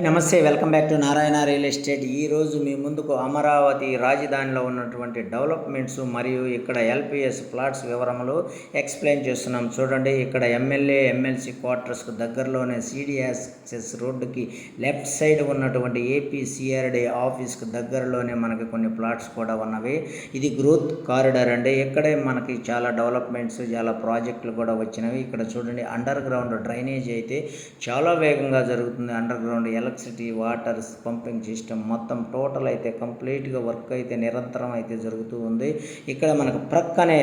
నమస్తే, welcome back to Narayana real estate. ఈరోజు మీ ముందుకు అమరావతి రాజధానిలో ఉన్నటువంటి డెవలప్మెంట్స్ మరియు ఇక్కడ ఎల్పిఎస్ ప్లాట్స్ వివరములు ఎక్స్ప్లెయిన్ చేస్తున్నాం. చూడండి, ఇక్కడ ఎమ్మెల్యే ఎమ్మెల్సీ క్వార్టర్స్కు దగ్గరలోనే సిడిఎస్ఎస్ రోడ్డుకి లెఫ్ట్ సైడ్ ఉన్నటువంటి ఏపీసీఆర్డీ ఆఫీస్కు దగ్గరలోనే మనకి కొన్ని ప్లాట్స్ కూడా ఉన్నవి. ఇది గ్రోత్ కారిడార్ అండి. ఇక్కడే మనకి చాలా డెవలప్మెంట్స్, చాలా ప్రాజెక్టులు కూడా వచ్చినవి. ఇక్కడ చూడండి, అండర్ గ్రౌండ్ డ్రైనేజ్ అయితే చాలా వేగంగా జరుగుతుంది. Under ground electricity, water pumping system మొత్తం టోటల్ అయితే కంప్లీట్గా వర్క్ అయితే నిరంతరం అయితే జరుగుతూ ఉంది. ఇక్కడ మనకు ప్రక్కనే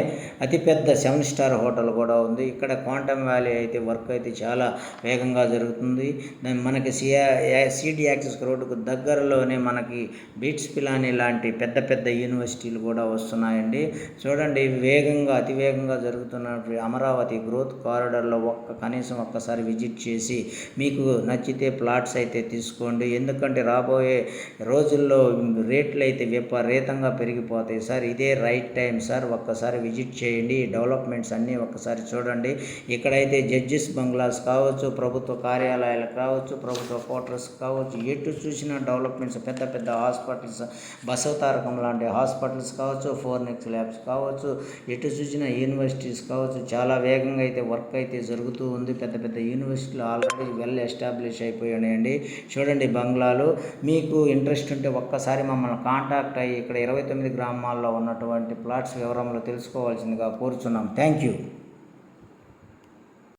అతిపెద్ద 7 స్టార్ హోటల్ కూడా ఉంది. ఇక్కడ క్వాంటమ్ వ్యాలీ అయితే వర్క్ అయితే చాలా వేగంగా జరుగుతుంది. మనకి సిటీ యాక్సెస్ రోడ్డుకు దగ్గరలోనే మనకి బీట్స్ పిలానీ లాంటి పెద్ద పెద్ద యూనివర్సిటీలు కూడా వస్తున్నాయండి. చూడండి, అతివేగంగా జరుగుతున్న అమరావతి గ్రోత్ కారిడార్లో కనీసం ఒక్కసారి విజిట్ చేసి మీకు నచ్చితే ప్లాట్స్ అయితే తీసుకోండి. ఎందుకంటే రాబోయే రోజుల్లో రేట్లు అయితే విపరీతంగా పెరిగిపోతాయి సార్. ఇదే రైట్ టైం సార్. ఒక్కసారి విజిట్ చేయండి. డెవలప్మెంట్స్ అన్నీ ఒక్కసారి చూడండి. ఇక్కడైతే జడ్జిస్ బంగ్లాస్ కావచ్చు, ప్రభుత్వ కార్యాలయాలు కావచ్చు, ప్రభుత్వ క్వార్టర్స్ కావచ్చు, ఎటు చూసిన డెవలప్మెంట్స్, పెద్ద పెద్ద హాస్పిటల్స్, బసవతారకం లాంటి హాస్పిటల్స్ కావచ్చు, ఫోర్నిక్స్ ల్యాబ్స్ కావచ్చు, ఎటు చూసిన యూనివర్సిటీస్ కావచ్చు, చాలా వేగంగా అయితే వర్క్ అయితే జరుగుతూ ఉంది. పెద్ద పెద్ద యూనివర్సిటీలు ఆల్రెడీ వెల్ ఎస్టాబ్లిష్ అయిపోయాయండి. చూడండి బంగ్లాలు. మీకు ఇంట్రెస్ట్ ఉంటే ఒక్కసారి మమ్మల్ని కాంటాక్ట్ అయ్యి ఇక్కడ 29 గ్రామాల్లో ఉన్నటువంటి ప్లాట్స్ వివరంలో తెలుసుకోవాల్సిందిగా కోరుచున్నాం. Thank you.